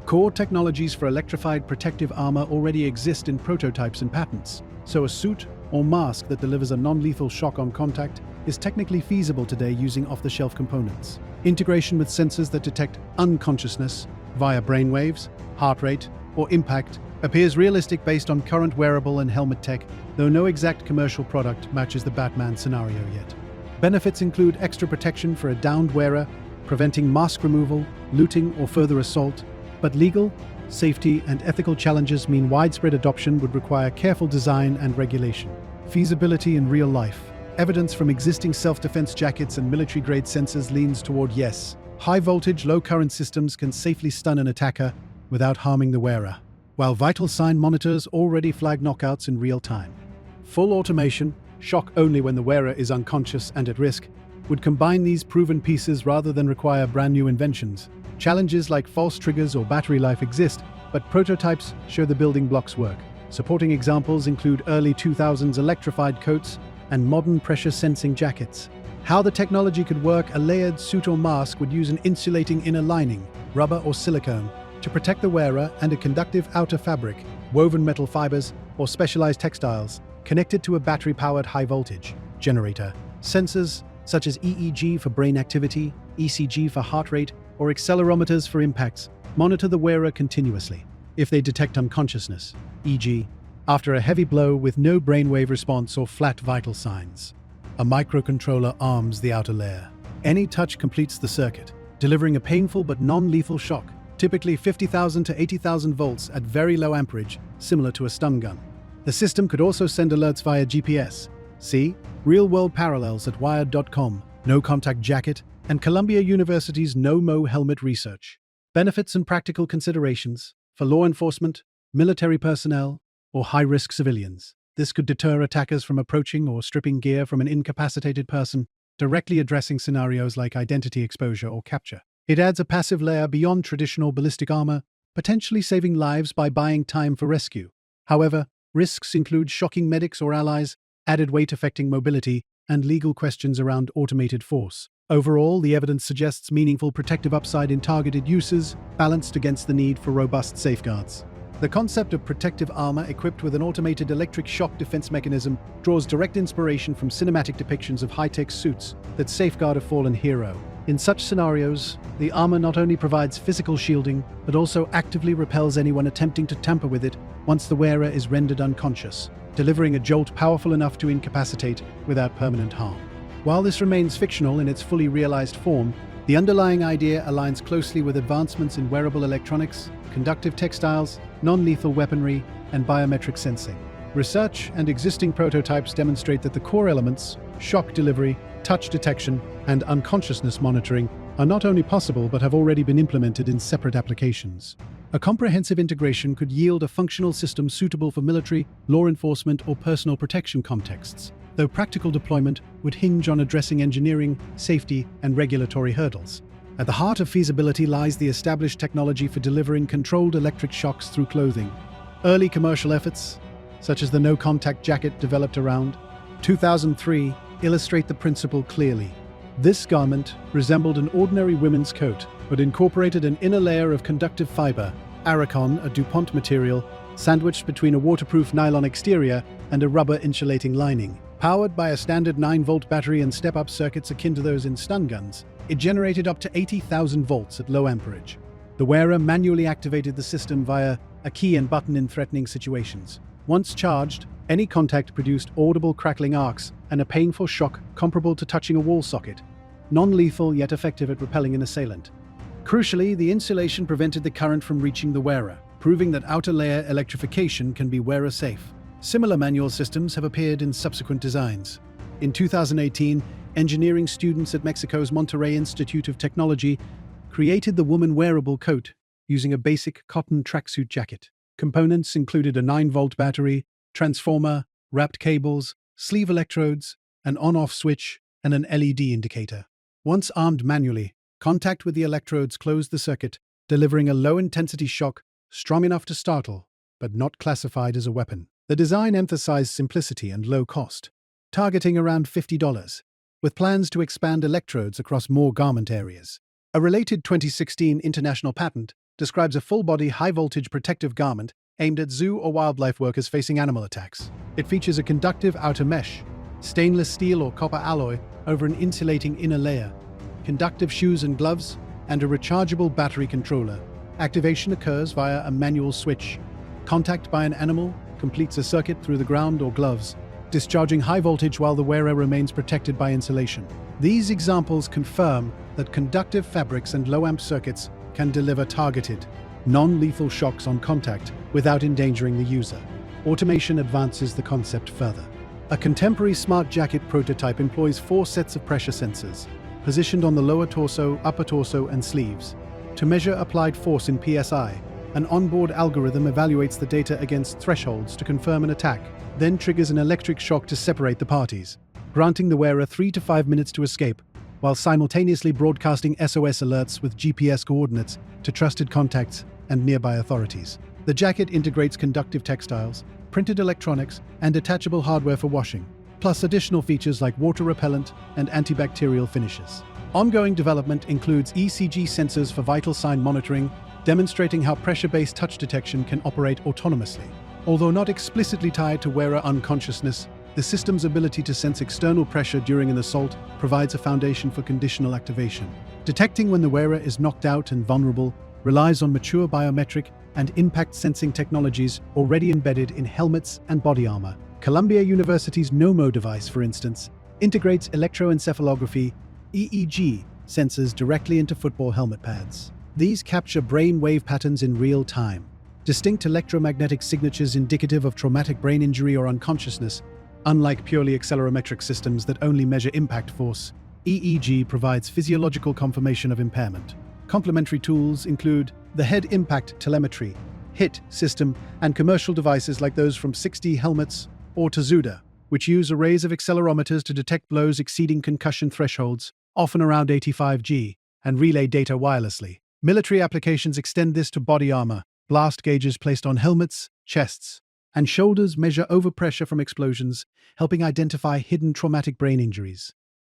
Core technologies for electrified protective armor already exist in prototypes and patents, so a suit or mask that delivers a non-lethal shock on contact is technically feasible today using off-the-shelf components. Integration with sensors that detect unconsciousness via brainwaves, heart rate, or impact appears realistic based on current wearable and helmet tech, though no exact commercial product matches the Batman scenario yet. Benefits include extra protection for a downed wearer, preventing mask removal, looting, or further assault, but legal, safety, and ethical challenges mean widespread adoption would require careful design and regulation. Feasibility in real life. Evidence from existing self-defense jackets and military-grade sensors leans toward yes. High-voltage, low-current systems can safely stun an attacker without harming the wearer, while vital sign monitors already flag knockouts in real time. Full automation, shock only when the wearer is unconscious and at risk, would combine these proven pieces rather than require brand-new inventions. Challenges like false triggers or battery life exist, but prototypes show the building blocks work. Supporting examples include early 2000s electrified coats and modern pressure-sensing jackets. How the technology could work: a layered suit or mask would use an insulating inner lining, rubber or silicone, to protect the wearer, and a conductive outer fabric, woven metal fibers or specialized textiles, connected to a battery-powered high-voltage generator. Sensors such as EEG for brain activity, ECG for heart rate, or accelerometers for impacts monitor the wearer continuously. If they detect unconsciousness, e.g., after a heavy blow with no brainwave response or flat vital signs, a microcontroller arms the outer layer. Any touch completes the circuit, delivering a painful but non-lethal shock, typically 50,000 to 80,000 volts at very low amperage, similar to a stun gun. The system could also send alerts via GPS. See real-world parallels at Wired.com, no-contact jacket, and Columbia University's No-Mo helmet research. Benefits and practical considerations for law enforcement, military personnel, or high-risk civilians. This could deter attackers from approaching or stripping gear from an incapacitated person, directly addressing scenarios like identity exposure or capture. It adds a passive layer beyond traditional ballistic armor, potentially saving lives by buying time for rescue. However, risks include shocking medics or allies, added weight affecting mobility, and legal questions around automated force. Overall, the evidence suggests meaningful protective upside in targeted uses, balanced against the need for robust safeguards. The concept of protective armor equipped with an automated electric shock defense mechanism draws direct inspiration from cinematic depictions of high-tech suits that safeguard a fallen hero. In such scenarios, the armor not only provides physical shielding, but also actively repels anyone attempting to tamper with it once the wearer is rendered unconscious, delivering a jolt powerful enough to incapacitate without permanent harm. While this remains fictional in its fully realized form, the underlying idea aligns closely with advancements in wearable electronics, conductive textiles, non-lethal weaponry, and biometric sensing. Research and existing prototypes demonstrate that the core elements, shock delivery, touch detection, and unconsciousness monitoring, are not only possible but have already been implemented in separate applications. A comprehensive integration could yield a functional system suitable for military, law enforcement, or personal protection contexts, though practical deployment would hinge on addressing engineering, safety, and regulatory hurdles. At the heart of feasibility lies the established technology for delivering controlled electric shocks through clothing. Early commercial efforts, such as the no-contact jacket developed around 2003, illustrate the principle clearly. This garment resembled an ordinary women's coat, but incorporated an inner layer of conductive fiber, Aracon, a DuPont material, sandwiched between a waterproof nylon exterior and a rubber insulating lining. Powered by a standard 9-volt battery and step-up circuits akin to those in stun guns, it generated up to 80,000 volts at low amperage. The wearer manually activated the system via a key and button in threatening situations. Once charged, any contact produced audible crackling arcs and a painful shock comparable to touching a wall socket, non-lethal yet effective at repelling an assailant. Crucially, the insulation prevented the current from reaching the wearer, proving that outer layer electrification can be wearer-safe. Similar manual systems have appeared in subsequent designs. In 2018, engineering students at Mexico's Monterrey Institute of Technology created the woman wearable coat using a basic cotton tracksuit jacket. Components included a 9-volt battery, transformer, wrapped cables, sleeve electrodes, an on-off switch, and an LED indicator. Once armed manually, contact with the electrodes closed the circuit, delivering a low-intensity shock strong enough to startle, but not classified as a weapon. The design emphasized simplicity and low cost, targeting around $50, with plans to expand electrodes across more garment areas. A related 2016 international patent describes a full-body, high-voltage protective garment aimed at zoo or wildlife workers facing animal attacks. It features a conductive outer mesh, stainless steel or copper alloy over an insulating inner layer, conductive shoes and gloves, and a rechargeable battery controller. Activation occurs via a manual switch. Contact by an animal completes a circuit through the ground or gloves, discharging high voltage while the wearer remains protected by insulation. These examples confirm that conductive fabrics and low-amp circuits can deliver targeted, non-lethal shocks on contact without endangering the user. Automation advances the concept further. A contemporary smart jacket prototype employs 4 sets of pressure sensors, positioned on the lower torso, upper torso, and sleeves. To measure applied force in PSI, an onboard algorithm evaluates the data against thresholds to confirm an attack, then triggers an electric shock to separate the parties, granting the wearer 3 to 5 minutes to escape, while simultaneously broadcasting SOS alerts with GPS coordinates to trusted contacts and nearby authorities. The jacket integrates conductive textiles, printed electronics, and detachable hardware for washing, plus additional features like water repellent and antibacterial finishes. Ongoing development includes ECG sensors for vital sign monitoring, demonstrating how pressure-based touch detection can operate autonomously. Although not explicitly tied to wearer unconsciousness, the system's ability to sense external pressure during an assault provides a foundation for conditional activation. Detecting when the wearer is knocked out and vulnerable relies on mature biometric and impact sensing technologies already embedded in helmets and body armor. Columbia University's NOMO device, for instance, integrates electroencephalography (EEG) sensors directly into football helmet pads. These capture brain wave patterns in real time, distinct electromagnetic signatures indicative of traumatic brain injury or unconsciousness. Unlike purely accelerometric systems that only measure impact force, EEG provides physiological confirmation of impairment. Complementary tools include the head impact telemetry, HIT system, and commercial devices like those from 6D helmets or Tezuda, which use arrays of accelerometers to detect blows exceeding concussion thresholds, often around 85 G, and relay data wirelessly. Military applications extend this to body armor. Blast gauges placed on helmets, chests, and shoulders measure overpressure from explosions, helping identify hidden traumatic brain injuries.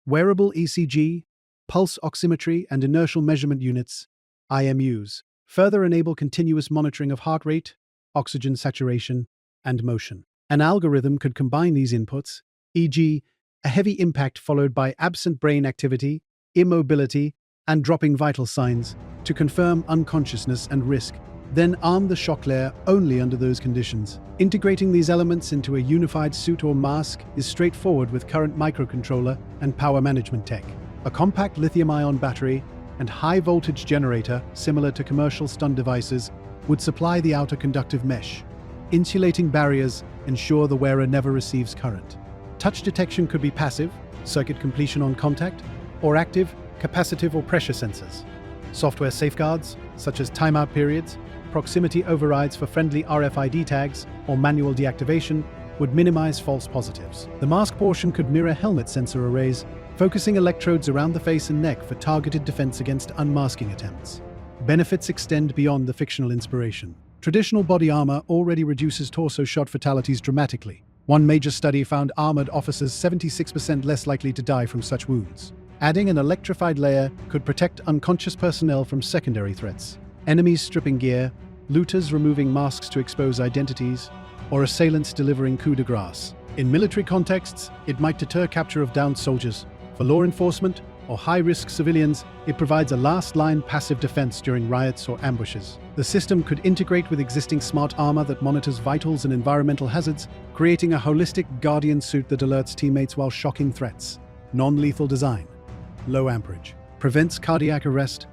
Wearable ECG, pulse oximetry, and inertial measurement units, IMUs, further enable continuous monitoring of heart rate, oxygen saturation, and motion. An algorithm could combine these inputs, e.g., a heavy impact followed by absent brain activity, immobility, and dropping vital signs, to confirm unconsciousness and risk, then arm the shock layer only under those conditions. Integrating these elements into a unified suit or mask is straightforward with current microcontroller and power management tech. A compact lithium-ion battery and high-voltage generator, similar to commercial stun devices, would supply the outer conductive mesh. Insulating barriers ensure the wearer never receives current. Touch detection could be passive, circuit completion on contact, or active, capacitive or pressure sensors. Software safeguards, such as timeout periods, proximity overrides for friendly RFID tags, or manual deactivation, would minimize false positives. The mask portion could mirror helmet sensor arrays, focusing electrodes around the face and neck for targeted defense against unmasking attempts. Benefits extend beyond the fictional inspiration. Traditional body armor already reduces torso shot fatalities dramatically. One major study found armored officers 76% less likely to die from such wounds. Adding an electrified layer could protect unconscious personnel from secondary threats. Enemies stripping gear, looters removing masks to expose identities, or assailants delivering coup de grace. In military contexts, it might deter capture of downed soldiers. For law enforcement or high-risk civilians, it provides a last-line passive defense during riots or ambushes. The system could integrate with existing smart armor that monitors vitals and environmental hazards, creating a holistic guardian suit that alerts teammates while shocking threats. Non-lethal design, low amperage, prevents cardiac arrest,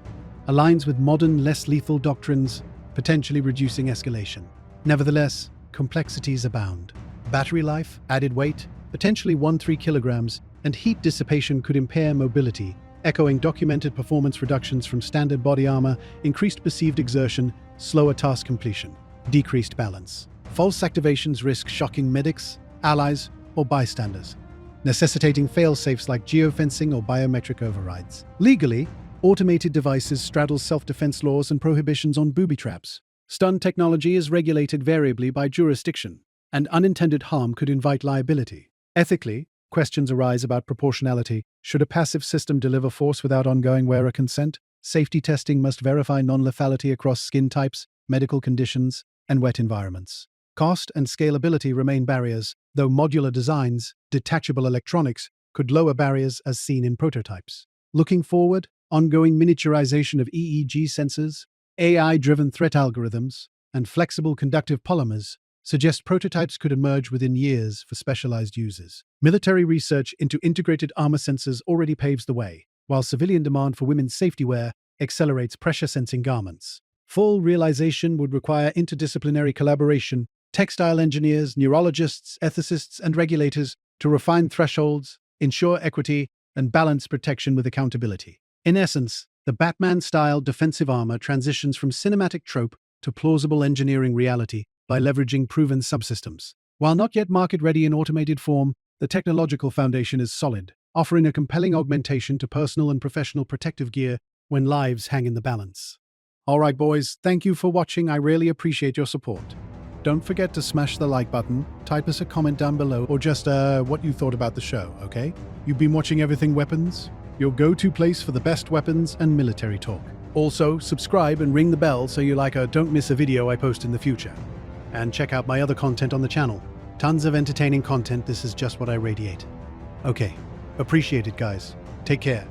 aligns with modern, less lethal doctrines, potentially reducing escalation. Nevertheless, complexities abound. Battery life, added weight, potentially 1-3 kilograms, and heat dissipation could impair mobility, echoing documented performance reductions from standard body armor, increased perceived exertion, slower task completion, decreased balance. False activations risk shocking medics, allies, or bystanders, necessitating fail-safes like geofencing or biometric overrides. Legally, automated devices straddle self-defense laws and prohibitions on booby traps. Stun technology is regulated variably by jurisdiction, and unintended harm could invite liability. Ethically, questions arise about proportionality. Should a passive system deliver force without ongoing wearer consent? Safety testing must verify non-lethality across skin types, medical conditions, and wet environments. Cost and scalability remain barriers, though modular designs, detachable electronics, could lower barriers as seen in prototypes. Looking forward, ongoing miniaturization of EEG sensors, AI-driven threat algorithms, and flexible conductive polymers suggest prototypes could emerge within years for specialized users. Military research into integrated armor sensors already paves the way, while civilian demand for women's safety wear accelerates pressure-sensing garments. Full realization would require interdisciplinary collaboration, textile engineers, neurologists, ethicists, and regulators to refine thresholds, ensure equity, and balance protection with accountability. In essence, the Batman-style defensive armor transitions from cinematic trope to plausible engineering reality by leveraging proven subsystems. While not yet market-ready in automated form, the technological foundation is solid, offering a compelling augmentation to personal and professional protective gear when lives hang in the balance. Alright boys, thank you for watching. I really appreciate your support. Don't forget to smash the like button, type us a comment down below, or just what you thought about the show, okay? You've been watching Everything Weapons, your go-to place for the best weapons and military talk. Also, subscribe and ring the bell so you don't miss a video I post in the future. And check out my other content on the channel. Tons of entertaining content. This is just what I radiate. Okay, appreciate it guys. Take care.